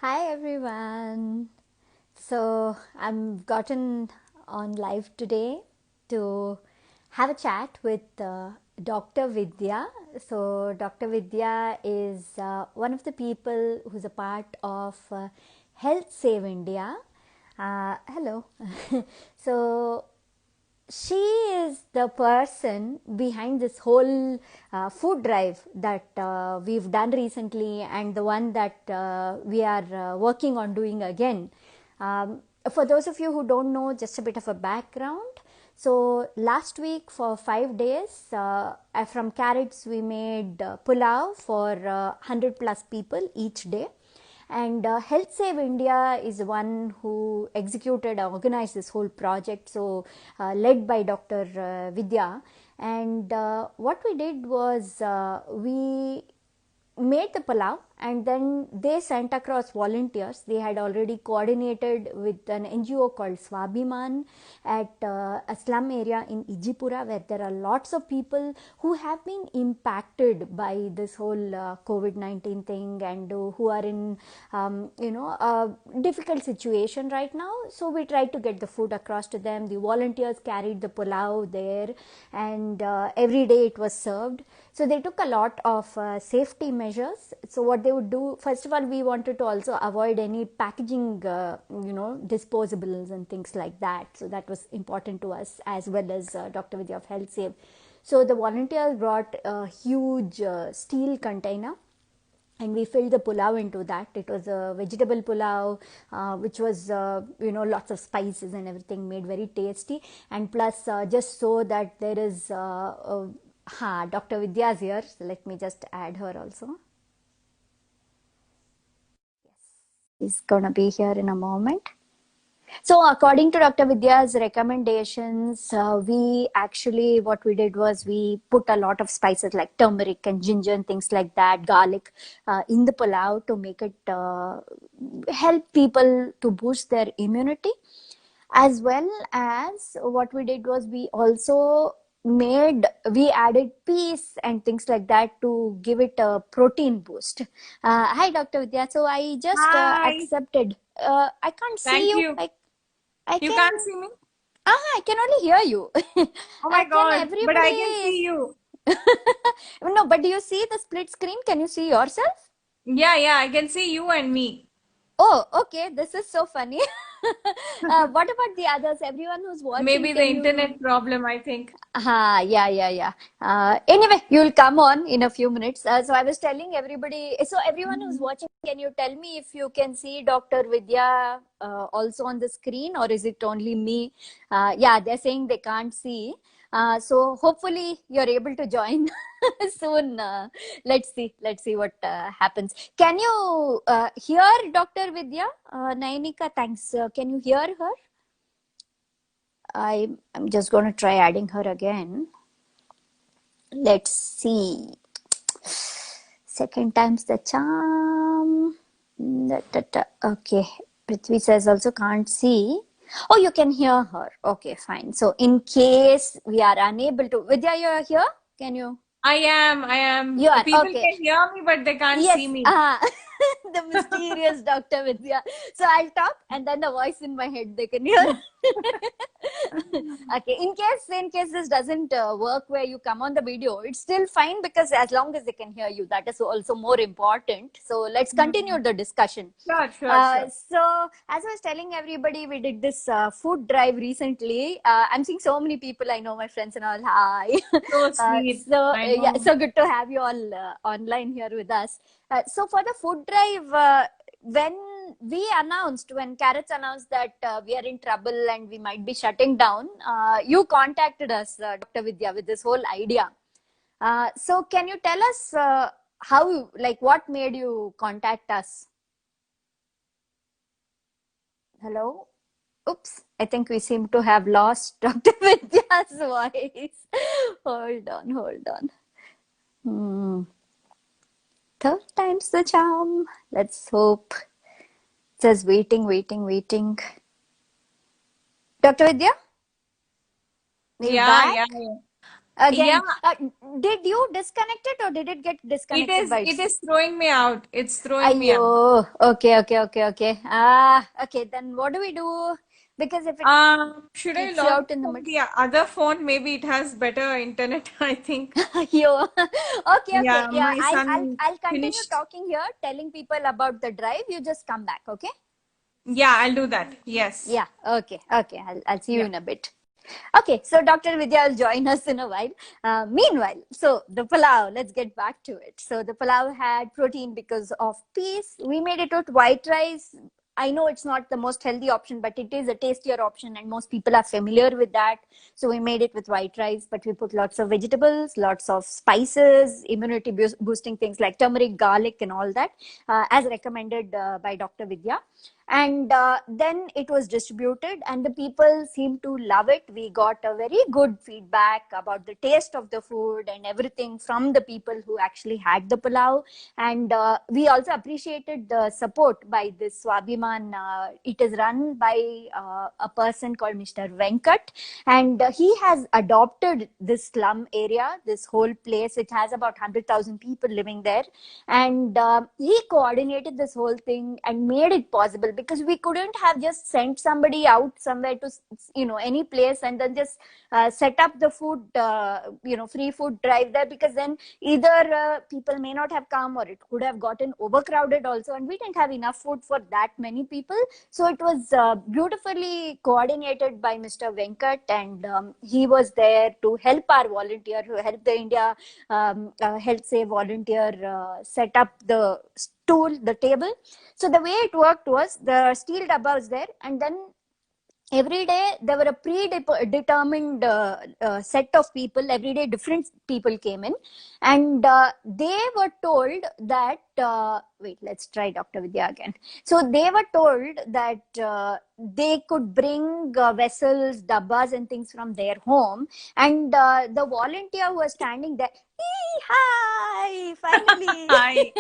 Hi everyone. So I'm gotten on live today to have a chat with Dr. Vidya. So Dr. Vidya is one of the people who's a part of Health Save India. Hello. So she is the person behind this whole food drive that we've done recently and the one that we are working on doing again. For those of you who don't know, just a bit of a background. So last week for 5 days, from carrots we made pulao for 100 plus people each day. And Health Save India is the one who executed, organized this whole project, so led by Dr. Vidya. And what we did was we made the pulao and then they sent across volunteers. They had already coordinated with an NGO called Swabhiman at a slum area in Ejipura, where there are lots of people who have been impacted by this whole COVID-19 thing and who are in a difficult situation right now. So we tried to get the food across to them. The volunteers carried the pulao there, and every day it was served. So they took a lot of safety measures. So what they would do, first of all, we wanted to also avoid any packaging, disposables and things like that. So that was important to us, as well as Dr. Vidya of Health Save. So the volunteers brought a huge steel container and we filled the pulao into that. It was a vegetable pulao, which was lots of spices and everything, made very tasty. And plus, just so that there is Dr. Vidya is here, so let me just add her also. She's gonna be here in a moment. So according to Dr. Vidya's recommendations, we actually, what we did was we put a lot of spices like turmeric and ginger and things like that, garlic, in the pulao to make it help people to boost their immunity. As well as what we did was we added peas and things like that to give it a protein boost. Hi, Dr. Vidya. So I just Hi, accepted. I can't see thank you. you. I You can. can't see me? I can only hear you. Oh my Can God, but I can everybody? see you. No, but do you see the split screen? Can you see yourself? Yeah, I can see you and me. Oh, okay. This is so funny. What about the others? Everyone who's watching, Maybe the can you? internet problem, I think. Yeah. Anyway, you'll come on in a few minutes. So I was telling everybody, so everyone who's watching, can you tell me if you can see Dr. Vidya also on the screen, or is it only me? Yeah, they're saying they can't see. So hopefully you're able to join soon. Let's see what happens. Can you hear Dr. Vidya? Nainika, thanks. Can you hear her? I'm just going to try adding her again. Let's see. Second time's the charm. Okay. Prithvi says also can't see. Oh, you can hear her. Okay, fine. So in case we are unable to, Vidya, you're here? Can you? I am. You are. People Okay. can hear me, but they can't Yes, see me. the mysterious Dr. Vidya. So I'll talk and then the voice in my head they can hear. Okay, in case this doesn't work where you come on the video, it's still fine because as long as they can hear you, that is also more important. So let's continue Hmm. the discussion. Sure. So as I was telling everybody, we did this food drive recently. I'm seeing so many people I know, my friends and all. Hi. So sweet. I Yeah, know. so good to have you all online here with us. So for the food drive, when when Carrots announced that we are in trouble and we might be shutting down, you contacted us, Dr. Vidya, with this whole idea. So can you tell us how, like, what made you contact us? Hello? Oops, I think we seem to have lost Dr. Vidya's voice. Hold on. Hmm. Third time's the charm. Let's hope. It says waiting. Dr. Vidya, are you Yeah, back? yeah. Yeah, again. Did you disconnect it or did it get disconnected by it itself? is throwing me out. It's throwing me Ayo, out. okay. Okay, then what do we do? Because if it Should I kicks you log out in in the from middle. the other phone? Maybe it has better internet, I think. Ayo. Okay. Yeah, Yeah, my I'll son I'll continue finished. talking here, telling people about the drive. You just come back, okay? Yeah, I'll do that. Yes. Yeah, okay. I'll see you Yeah. in a bit. Okay, so Dr. Vidya will join us in a while. Meanwhile, so the pulao, let's get back to it. So the pulao had protein because of peas. We made it with white rice. I know it's not the most healthy option, but it is a tastier option, and most people are familiar with that. So we made it with white rice, but we put lots of vegetables, lots of spices, immunity boosting things like turmeric, garlic, and all that, as recommended by Dr. Vidya. And then it was distributed and the people seemed to love it. We got a very good feedback about the taste of the food and everything from the people who actually had the pulao. And we also appreciated the support by this Swabhiman. It is run by a person called Mr. Venkat, and he has adopted this slum area, this whole place. It has about 100,000 people living there, and he coordinated this whole thing and made it possible, because we couldn't have just sent somebody out somewhere to any place and then just set up the food free food drive there, because then either people may not have come, or it could have gotten overcrowded also, and we didn't have enough food for that many people. So it was beautifully coordinated by Mr. Venkat, and he was there to help our volunteer, who helped the India Health Save volunteer set up the stool, the table. So the way it worked was, the steel dabba was there, and then every day there were a predetermined set of people. Every day different people came in, and they were told that wait, let's try Dr. Vidya again. So they were told that they could bring vessels, dabbas and things from their home, and the volunteer who was standing there, hi, finally. Hi,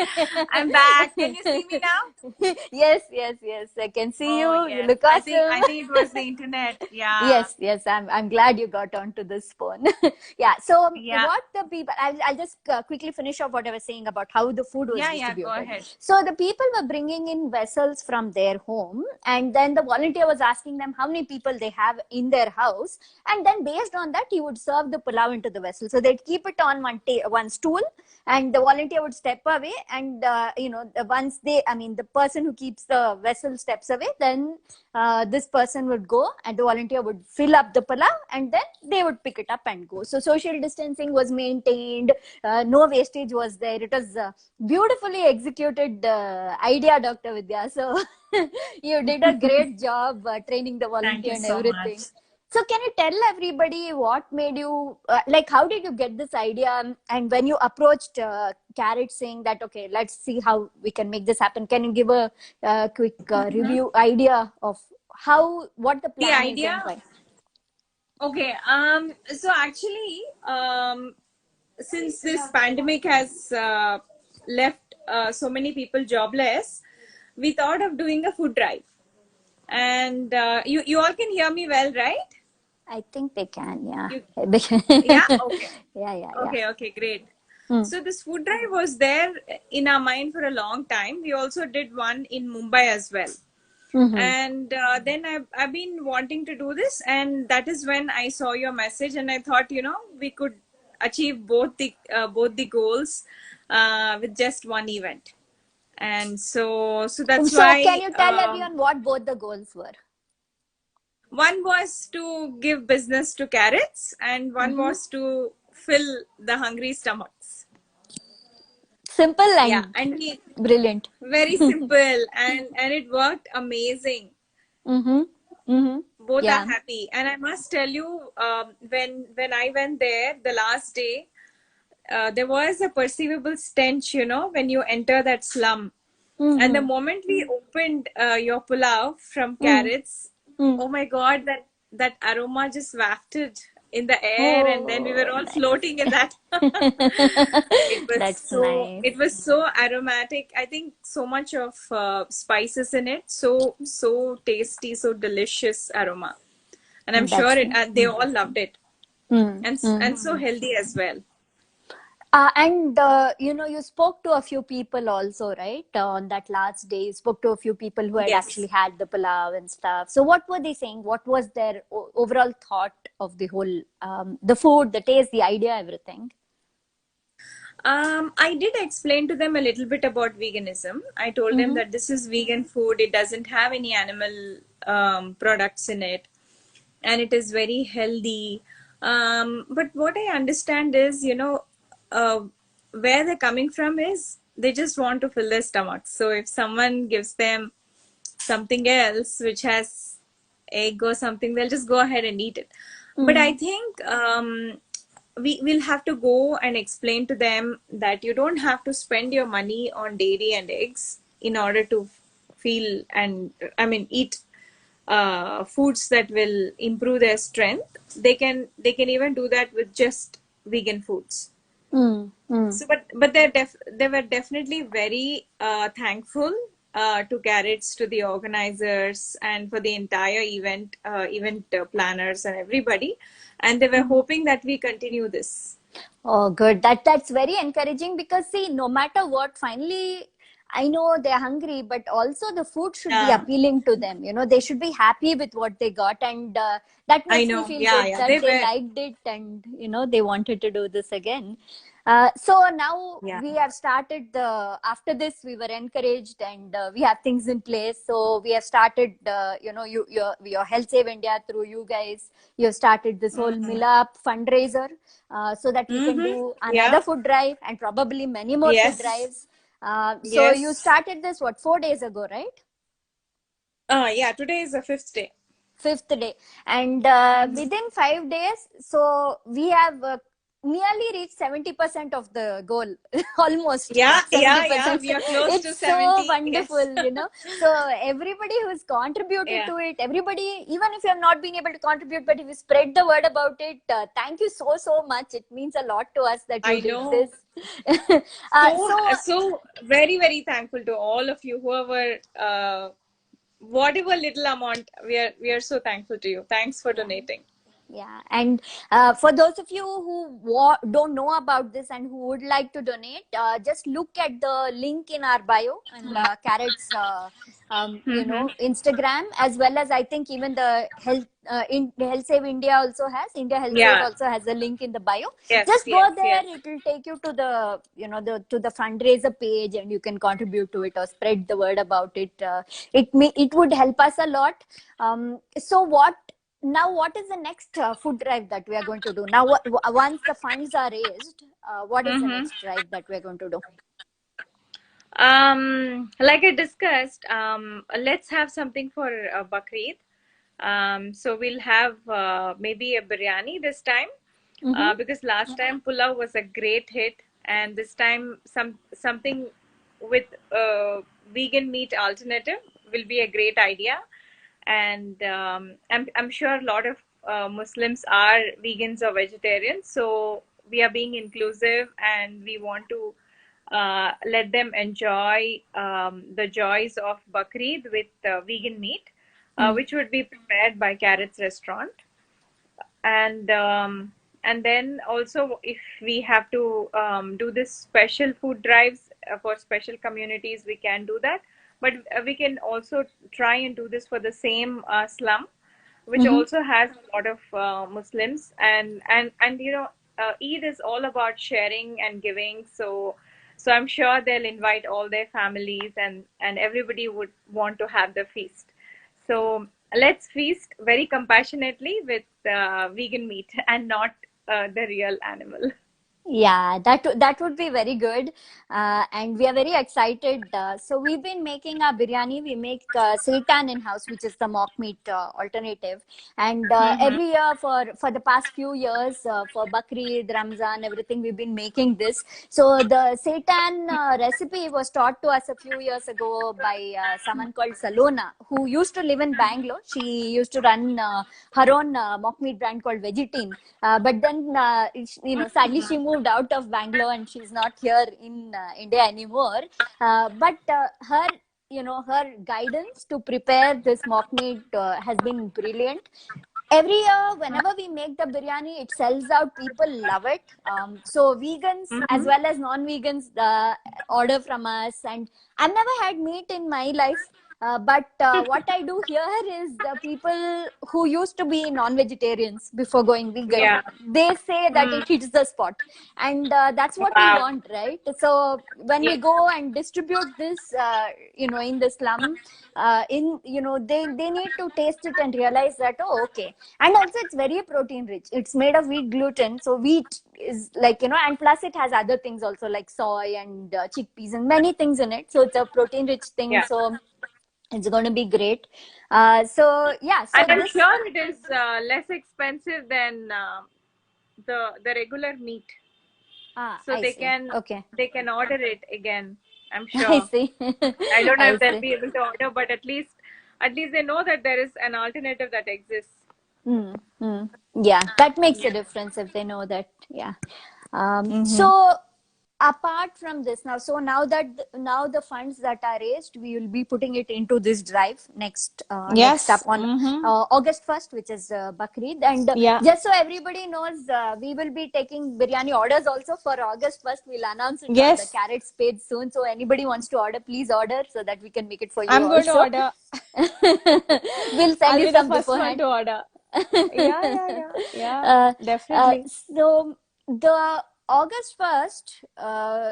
I'm back. Can you see me now? Yes, I can see Oh, you. You yes. look awesome. I think it was the internet. Yeah. Yes, I'm glad you got onto this phone. Yeah, so Yeah. what the people, I'll just quickly finish off what I was saying about how the food was Yeah, go distributed. ahead. So the people were bringing in vessels from their home, and then the volunteer was asking them how many people they have in their house, and then based on that he would serve the pulao into the vessel. So they'd keep it on one stool, and the volunteer would step away, and once the person who keeps the vessel steps away, then this person would go and the volunteer would fill up the pulao, and then they would pick it up and go. So social distancing was maintained, no wastage was there. It was beautifully executed idea, Dr. Vidya. So you did a great job training the Thank volunteer you and so everything. much. So can you tell everybody what made you, how did you get this idea? And when you approached Carrot saying that, okay, let's see how we can make this happen. Can you give a quick review idea of what the The plan is and idea, why? okay. So actually, since this pandemic has left so many people jobless, we thought of doing a food drive. And you all can hear me well, right? I think they can, yeah. You, They can. yeah? Okay. Yeah. Okay, great. Hmm. So this food drive was there in our mind for a long time. We also did one in Mumbai as well. Mm-hmm. And then I've been wanting to do this, and that is when I saw your message, and I thought, we could achieve both the goals with just one event. And so that's So can why you tell everyone what both the goals were? one was to give business to carrots, and one Mm-hmm. was to fill the hungry stomachs. Simple Yeah, and and we brilliant. very simple, and it worked amazing. Mm-hmm. Mm-hmm. Both are Yeah. happy, and I must tell you, when I went there the last day, there was a perceivable stench, when you enter that slum. And the Mm-hmm. moment we opened your pulao from Mm-hmm. carrots, Mm. oh my God, that aroma just wafted in the air, and then we were Oh, all nice. floating in that. That's nice. It was so aromatic. I think so much of spices in it, so tasty, so delicious aroma, and I'm sure That's they all loved it. Mm, and so healthy as well. and you spoke to a few people also, right? On that last day, you spoke to a few people who had actually Yes. had the pulav and stuff. So, what were they saying? What was their overall thought of the whole, the food, the taste, the idea, everything? I did explain to them a little bit about veganism. I told them Mm-hmm. that this is vegan food. It doesn't have any animal products in it, and it is very healthy. But what I understand is, uh, where they're coming from is they just want to fill their stomachs. So if someone gives them something else which has egg or something, they'll just go ahead and eat it. But I Mm-hmm. think we will have to go and explain to them that you don't have to spend your money on dairy and eggs in order to feel and eat foods that will improve their strength. They can even do that with just vegan foods. Mm-hmm. So, but they were definitely very thankful to Carrots, to the organizers, and for the entire event planners and everybody, and they were hoping that we continue this. Oh, good. That's very encouraging because see, no matter what, finally, I know they're hungry, but also the food should be Yeah, appealing to them. They should be happy with what they got, and that I makes me know. feel Yeah, good yeah, that they they were. liked it and they wanted to do this again. So now Yeah. we have started the after this we were encouraged and we have things in place. So we have started your Health Save India through you guys. You have started this whole Mm-hmm. Milap fundraiser so that we can Mm-hmm. do another Yeah. food drive and probably many more food Yes. drives. So you Yes. started this 4 days ago, right? Yeah. Today is the fifth day. Fifth day, and within 5 days, so we have nearly reached 70% of the goal. Almost Yeah. Yeah. Yeah. 70%. We are close to It's so 70. Yes. wonderful, so everybody who's contributed Yeah. to it, everybody, even if you have not been able to contribute, but if you spread the word about it, thank you so much. It means a lot to us that you I did know. this. So So so very thankful to all of you, whoever whatever little amount, we are so thankful to you. Thanks for yeah. donating. Yeah, and for those of you who don't know about this and who would like to donate, just look at the link in our bio and Carrot's, Mm-hmm. Instagram, as well as I think even the Health Save India also has India Health Save Yeah. also has a link in the bio. Yes, Just go yes, there; yes. it will take you to the to the fundraiser page, and you can contribute to it or spread the word about it. It would help us a lot. So what is the next food drive that we are going to do now? Once the funds are raised, what is the Mm-hmm. next drive that we are going to do? Like I discussed, let's have something for Bakrid. So we'll have maybe a biryani this time, Mm-hmm. because last time pulao was a great hit, and this time something with vegan meat alternative will be a great idea. And I'm sure a lot of Muslims are vegans or vegetarians, so we are being inclusive and we want to let them enjoy the joys of Bakrid with vegan meat, Mm. which would be prepared by Carrot's restaurant. And then also, if we have to do this special food drives for special communities, we can do that. But we can also try and do this for the same slum, which Mm-hmm. also has a lot of Muslims. And Eid is all about sharing and giving. So I'm sure they'll invite all their families, and everybody would want to have the feast. So let's feast very compassionately with vegan meat and not the real animal. Yeah, that would be very good, and we are very excited. So we've been making our biryani. We make seitan in house, which is the mock meat alternative. And Mm-hmm. every year for the past few years, for Bakrid, Ramzan, everything, we've been making this. So the seitan recipe was taught to us a few years ago by someone called Salona, who used to live in Bangalore. She used to run her own mock meat brand called Vegetine. But then, sadly, she moved out of Bangalore and she's not here in India anymore. But her guidance to prepare this mock meat has been brilliant. every year whenever we make the biryani, it sells out. People love it. So vegans as Mm-hmm. well as non-vegans order from us. And I've never had meat in my life, but what I do here is the people who used to be non-vegetarians before going vegan, Yeah. they say that Mm. it hits the spot. And that's what we Wow. want, right? So when Yeah. we go and distribute this in the slum, they need to taste it and realize that, oh, okay. And also it's very protein rich. It's made of wheat gluten, so wheat is like, and plus it has other things also like soy and chickpeas and many things in it, so it's a protein rich thing. Yeah. So it's going to be great. So yeah, so And I'm this sure it is less expensive than the regular meat, so I see. Okay. they can order it again. I'm I sure. see. I don't know I if they'll see. be able to order, but at least they know that there is an alternative that exists. Hmm. Hmm. Yeah, that makes a Yeah. difference if they know that. Yeah. Mm-hmm. So apart from this, now the funds that are raised, we will be putting it into this drive next up Yes. on Mm-hmm. August 1st, which is Bakrid. And Yeah. just so everybody knows, we will be taking biryani orders also for August 1st. We'll announce it on the Yes. Carrots page soon. So anybody wants to order, please order so that we can make it for you I'm going to also. order. We'll send I'll you be the some first one beforehand. to order. Yeah, yeah, yeah, yeah. uh, Definitely. so the August 1st,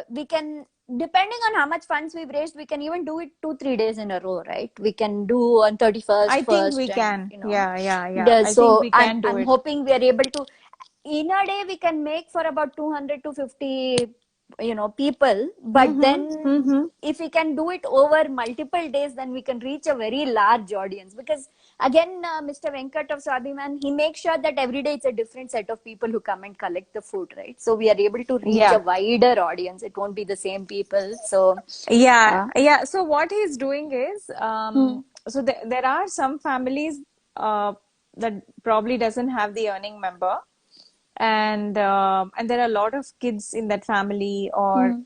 we can, depending on how much funds we've raised, we can even do it 2-3 days in a row, right? We can do on 31st, I think first, we and can. Yeah, yeah, yeah. I think so we I'm can do I'm it. hoping we are able to, in a day we can make for about 200 to 50 people. But Mm-hmm. then Mm-hmm. if we can do it over multiple days, then we can reach a very large audience. Because again, Mr. Venkat of Swabhiman, he makes sure that every day it's a different set of people who come and collect the food, right? So we are able to reach a Yeah. wider audience. It won't be the same people. So Yeah, uh, yeah. So what he's doing is, hmm, so there are some families that probably doesn't have the earning member, and there are a lot of kids in that family, or hmm.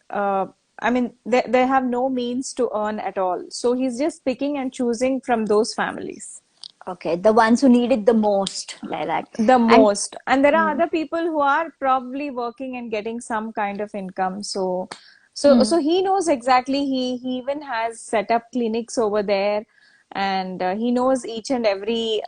I mean, they have no means to earn at all. So he's just picking and choosing from those families Okay, the ones who need it the most, like that. the And most. And there are hmm, other people who are probably working and getting some kind of income. So hmm. he knows exactly. He even has set up clinics over there, and he knows each and every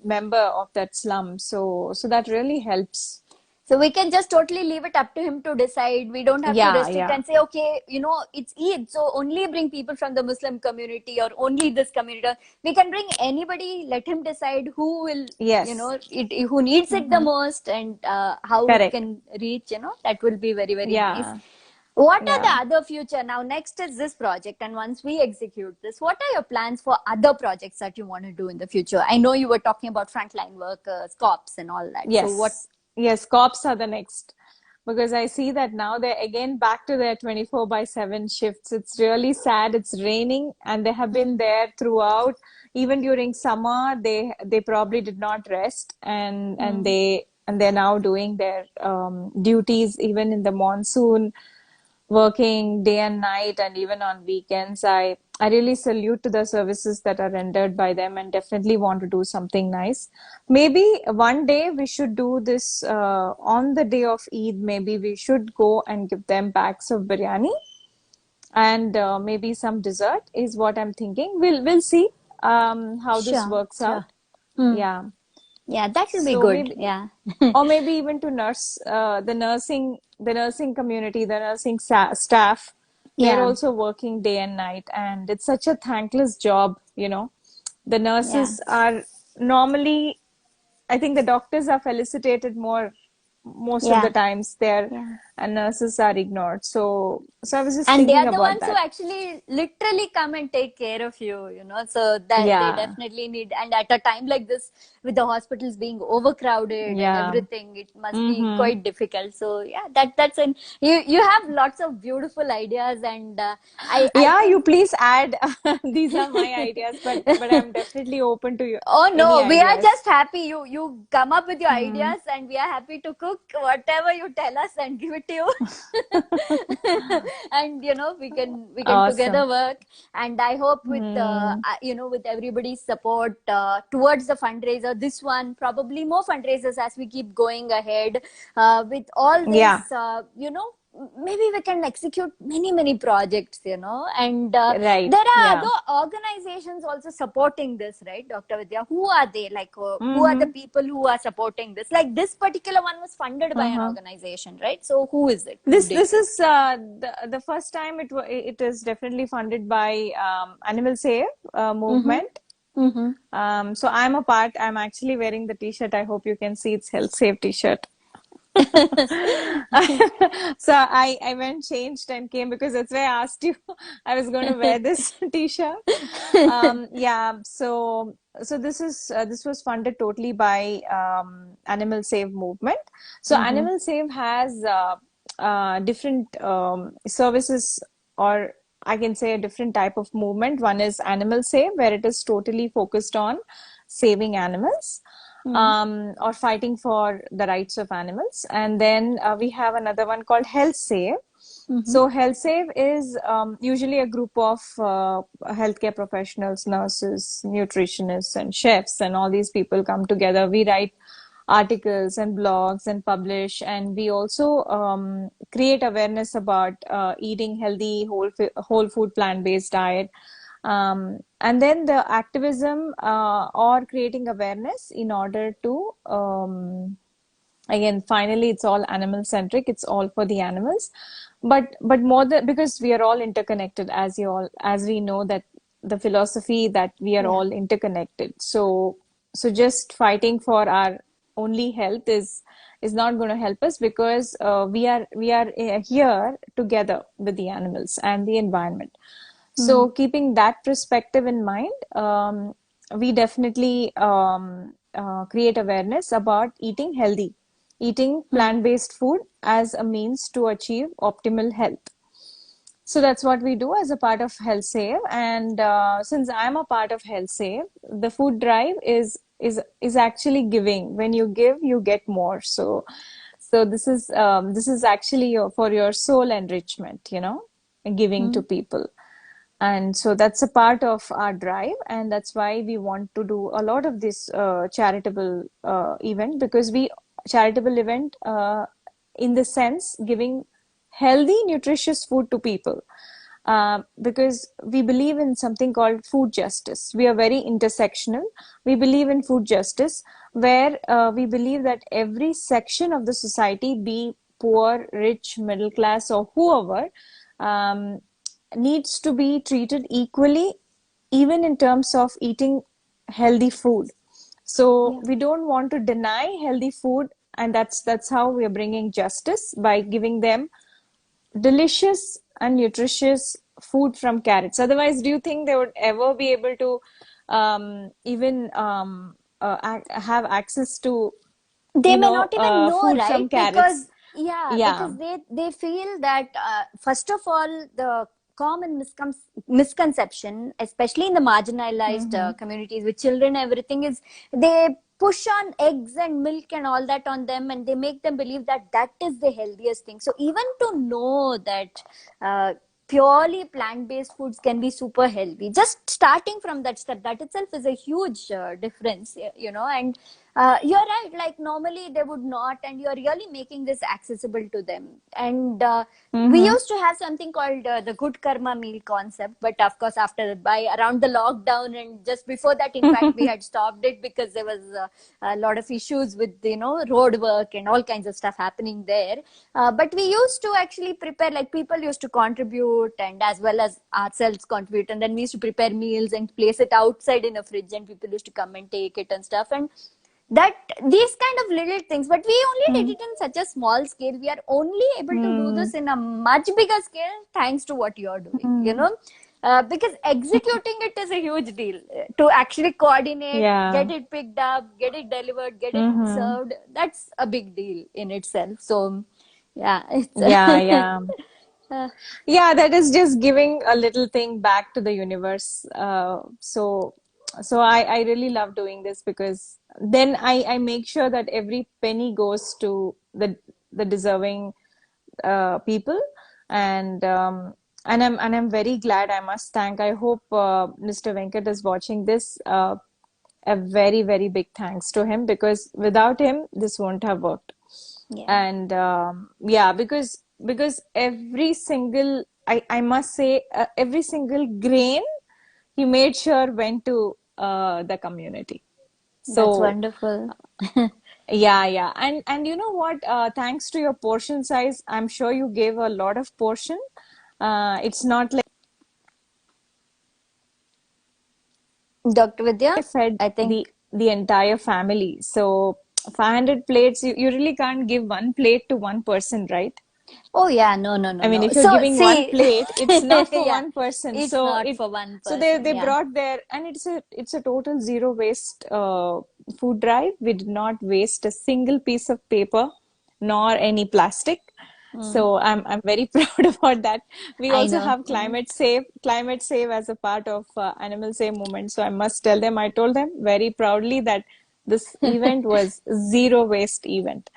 member of that slum. So that really helps. So we can just totally leave it up to him to decide. We don't have to Yeah, restrict yeah. and say, okay, it's Eid, so only bring people from the Muslim community or only this community. We can bring anybody. Let him decide who will, Yes. who needs it the Mm-hmm. most, and how it Correct. can reach. That will be very, very nice. Yeah, What are yeah. the other future? Now, next is this project, and once we execute this, what are your plans for other projects that you want to do in the future? I know you were talking about frontline workers, cops, and all that. So, what? Yes, yes, cops are the next, because I see that now they're again back to their 24 by 7 shifts. It's really sad. It's raining, and they have been Hmm, there throughout. Even during summer, they probably did not rest, and hmm. they're now doing their duties even in the monsoon, working day and night, and even on weekends. I really salute to the services that are rendered by them, and definitely want to do something nice. Maybe one day we should do this on the day of Eid. Maybe we should go and give them packs of biryani, and maybe some dessert is what I'm thinking. We'll see how this Sure, works sure. out. Hmm. Yeah. Yeah, that will be So good. maybe, Yeah. or maybe even to the nursing community, the nursing staff. They're Yeah, also working day and night, and it's such a thankless job. The yeah, nurses are normally, I think the doctors are felicitated more most of the yeah, times there, yeah. and nurses are ignored. So I was just And they thinking are the about ones who that. actually literally come and take care of you. So that they Yeah, definitely need. And at a time like this, with the hospitals being overcrowded and yeah. everything, it must be Mm-hmm. quite difficult. So yeah, that's an you have lots of beautiful ideas, and I Yeah, you think. please add. These are my ideas, but I'm definitely open to Oh any no, we are ideas. just happy you come up with your Hmm. ideas, and we are happy to cook whatever you tell us and give it you. And we can together Awesome. work. And I hope with Hmm. with everybody's support towards the fundraiser, this one, probably more fundraisers as we keep going ahead, with all Yeah, this, maybe we can execute many projects, and right. there are Yeah. other organizations also supporting this, right, Dr. Vidya? Who are they? Like, who are the Mm-hmm. people who are supporting this? Like, this particular one was funded by an Uh-huh. organization, right? So who is it? Who did This this? is the first time it is definitely funded by Animal Save Mm-hmm. movement. Mm-hmm. So I'm a part. I'm actually wearing the t-shirt. I hope you can see it's Health Save t-shirt. So I went, changed, and came because that's why I asked you. I was going to wear this t-shirt. Yeah. So this was funded totally by Animal Save movement. So Mm-hmm. Animal Save has different services, or I can say a different type of movement. One is Animal Save, where it is totally focused on saving animals, or fighting for the rights of animals. And then we have another one called Health Save. Mm-hmm. So Health Save is usually a group of healthcare professionals, nurses, nutritionists, and chefs, and all these people come together. We write articles and blogs and publish, and we also create awareness about eating healthy, whole food, plant-based diet. And then the activism, or creating awareness in order to, again, finally, it's all animal centric. It's all for the animals, but more than, because we are all interconnected, as we know that the philosophy that we are Yeah. all interconnected. So just fighting for our only health is not going to help us, because we are here together with the animals and the environment. Mm-hmm. So keeping that perspective in mind, we definitely create awareness about eating healthy, eating plant-based food as a means to achieve optimal health. So that's what we do as a part of Health Save. And since I'm a part of Health Save, the food drive is actually giving. When you give, you get more. So this is actually for your soul enrichment, giving to people. And so that's a part of our drive, and that's why we want to do a lot of this charitable event, because we charitable event in the sense giving healthy, nutritious food to people. Because we believe in something called food justice. We are very intersectional. We believe in food justice, where we believe that every section of the society, be poor, rich, middle class, or whoever, um, needs to be treated equally, even in terms of eating healthy food. So Yeah. we don't want to deny healthy food, and that's how we are bringing justice, by giving them delicious and nutritious food from carrots. Otherwise, do you think they would ever be able to even have access to, They may not even know, food right? from Because, carrots? yeah, Yeah. because they feel that, first of all, the common misconception, especially in the marginalized Mm-hmm. communities with children, everything is, they push on eggs and milk and all that on them, and they make them believe that that is the healthiest thing. So even to know that uh, purely plant-based foods can be super healthy, just starting from that step, that itself is a huge difference, and you're right, like normally they would not, and you're really making this accessible to them. And we Mm-hmm. used to have something called the good karma meal concept, but of course after, by around the lockdown and just before that, in fact, we had stopped it because there was a lot of issues with road work and all kinds of stuff happening there. But we used to actually prepare, like people used to contribute, and as well as ourselves contribute, and then we used to prepare meals and place it outside in a fridge, and people used to come and take it and stuff. And that, these kind of little things, but we only did it in such a small scale. We are only able to do Mm-hmm. this in a much bigger scale thanks to what you're doing, because executing it is a huge deal. To actually coordinate, Yeah. get it picked up, get it delivered, get it Mm-hmm. served, that's a big deal in itself. So yeah, it's Yeah, yeah. uh, Yeah, that is just giving a little thing back to the universe. So I really love doing this, because then I make sure that every penny goes to the deserving people, and I'm very glad. I must thank. I hope Mr. Venkat is watching this. A very, very big thanks to him, because without him, this won't have worked. Yeah. And yeah, because every single, I must say, every single grain he made sure went to the community. That's So wonderful. yeah. And you know what? Thanks to your portion size, I'm sure you gave a lot of portion. It's not like Dr. Vidya, I fed I think. the entire family. So 500 plates, you really can't give one plate to one person, right? Oh yeah, no, no, no, I mean, no. if you're So giving one see, plate, it's not for yeah, one person. it's So not it for one so they person. they Yeah. brought their, and it's a total zero waste food drive. We did not waste a single piece of paper nor any plastic. Mm, So I'm very proud about that. We I also know. have Mm. climate save as a part of Animal Save movement. So I must tell them, I told them very proudly that this event was zero waste event.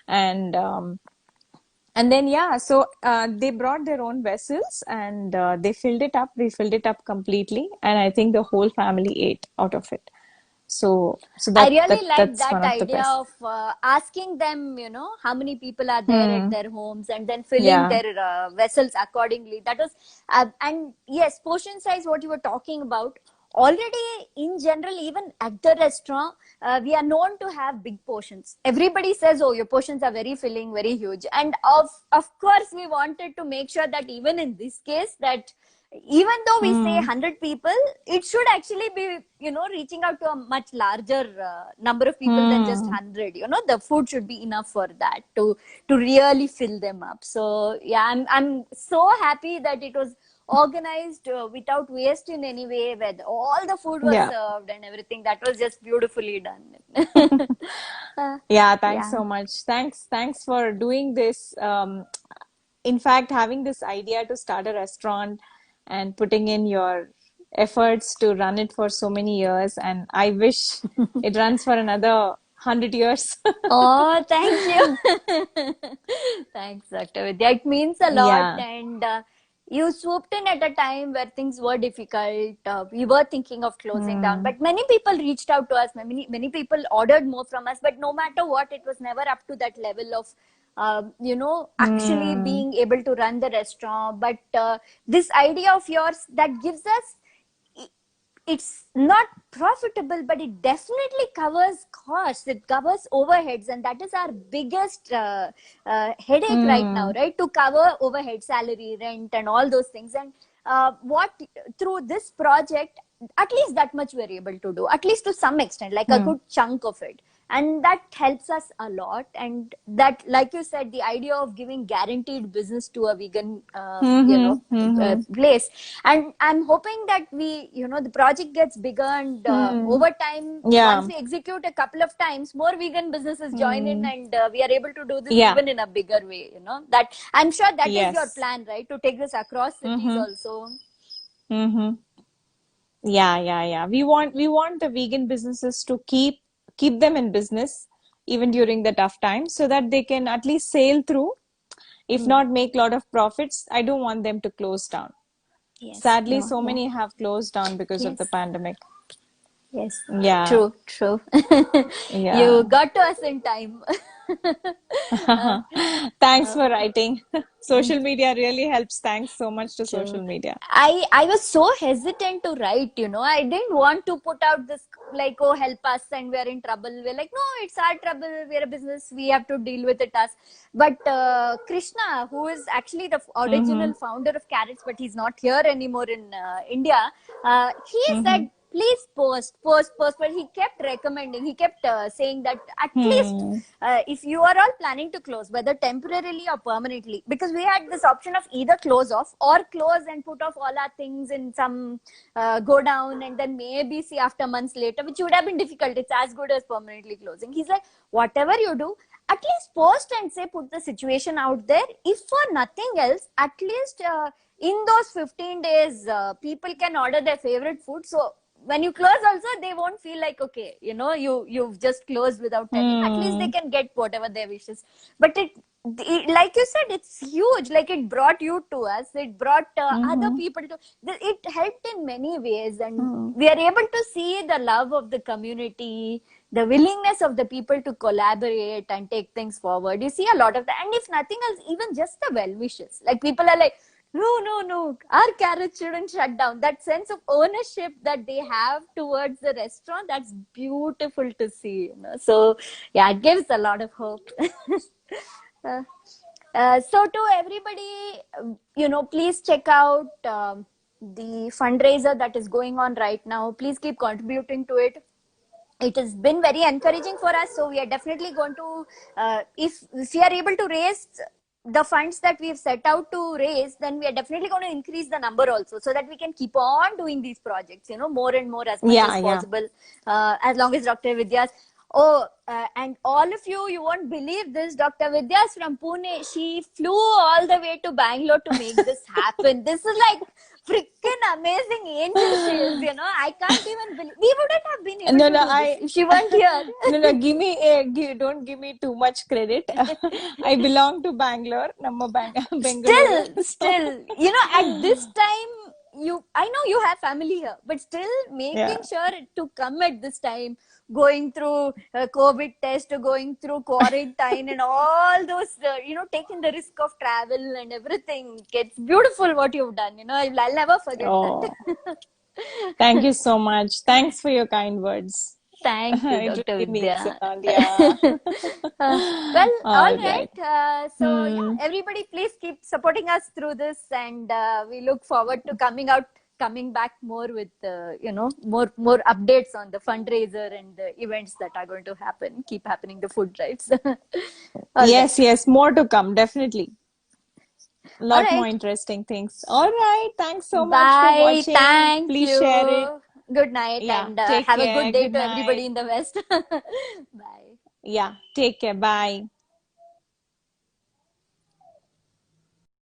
And and then, yeah, so they brought their own vessels, and they filled it up. We filled it up completely, and I think the whole family ate out of it. So I really like that's that one of the idea best. of asking them, how many people are there at Hmm. their homes, and then filling Yeah. their vessels accordingly. That was, and yes, portion size, what you were talking about. Already, in general, even at the restaurant, we are known to have big portions. Everybody says, "Oh, your portions are very filling, very huge," and of course, we wanted to make sure that even in this case, that even though we say Hmm. 100 people, it should actually be reaching out to a much larger number of people than just Hmm. 100. The food should be enough for that to really fill them up. So yeah, I'm so happy that it was organized without waste in any way, where all the food was Yeah. served and everything. That was just beautifully done. Yeah. Thanks Yeah. so much. Thanks for doing this. In fact, having this idea to start a restaurant and putting in your efforts to run it for so many years, and I wish it runs for another 100 years. Oh, thank you. Thanks, Dr. Vidya. It means a lot. Yeah. And you swooped in at a time where things were difficult. We were thinking of closing down, Hmm. but many people reached out to us. Many people ordered more from us. But no matter what, it was never up to that level of, actually Hmm. being able to run the restaurant. But this idea of yours that gives us, it's not profitable, but it definitely covers costs, it covers overheads, and that is our biggest headache right now, Hmm. right? To cover overhead, salary, rent, and all those things. And what through this project, at least that much we're able to do, at least to some extent, like a Hmm. good chunk of it. And that helps us a lot. And that, like you said, the idea of giving guaranteed business to a vegan Hmm. Hmm. place. And I'm hoping that the project gets bigger, and Hmm. over time, once Yeah. we execute a couple of times, more vegan businesses join in, Hmm. and we are able to do this Yeah. even in a bigger way. That I'm sure that is your Yes. plan, right? To take this across cities Hmm. also. Hmm. Yeah. We want the vegan businesses to keep them in business even during the tough times, so that they can at least sail through, if Mm. not make a lot of profits. I don't want them to close down. Yes. Sadly, No. so Yeah. many have closed down because of the Yes. pandemic. Yes. Yeah. True. True. Yeah. You got to us in time. Uh, Thanks uh, for writing. Social media really helps. Thanks so much to True. social media. I was so hesitant to write, I didn't want to put out this like, oh, help us and we're in trouble. We're like, no, it's our trouble. We're a business. We have to deal with it us. But Krishna, who is actually the Mm-hmm. original founder of Carrots, but he's not here anymore in India, he Mm-hmm. said, please post. But he kept recommending, he kept saying that at least Hmm. if you are all planning to close, whether temporarily or permanently, because we had this option of either close off or close and put off all our things in some go down, and then maybe see after months later, which would have been difficult. It's as good as permanently closing. He's like, whatever you do, at least post and say, put the situation out there. If for nothing else, at least in those 15 days, people can order their favorite food. So when you close also, they won't feel like, okay, you've just closed without telling. At least they Hmm. can get whatever their wishes. But it like you said, it's huge. Like it brought you to us, it brought other Mm-hmm. people to it helped in many ways, and Mm. we are able to see the love of the community, the willingness of the people to collaborate and take things forward. You see a lot of that, and if nothing else, even just the well wishes, like people are like, no, our carriage shouldn't shut down. That sense of ownership that they have towards the restaurant, that's beautiful to see, you know. So yeah, it gives a lot of hope. Uh, so to everybody, please check out the fundraiser that is going on right now. Please keep contributing to it. It has been very encouraging for us, so we are definitely going to, if we are able to raise the funds that we've set out to raise, then we are definitely going to increase the number also, so that we can keep on doing these projects, more and more, as much Yeah, as yeah. possible, as long as Dr. Vidya's. Oh, and all of you won't believe this. Dr. Vidya's from Pune. She flew all the way to Bangalore to make this happen. This is like freaking amazing angel she is, I can't even believe. We wouldn't have been able No, to no, do this if she weren't here. no, no, don't give me too much credit. I belong to Bangalore, Bengaluru. Still, at this time, I know you have family here, but still Yeah. making sure to come at this time, going through COVID test, going through quarantine, and all those, taking the risk of travel and everything. It's beautiful what you've done. I'll never forget that. Oh, thank you so much. Thanks for your kind words. Thank you, It Dr. really means a Vidya. lot. Yeah. All All right. right. So, yeah, Hmm. everybody, please keep supporting us through this, and we look forward to coming back more with, more updates on the fundraiser and the events that are going to keep happening, the food drives. All right. Yes, yes, more to come, definitely. A All lot more right. interesting things. All right. Thanks so much for Bye. watching. Thank Please share it. you. Good night, Yeah. and Take have a care. good day Good to everybody night. in the West. Bye. Yeah. Take care. Bye.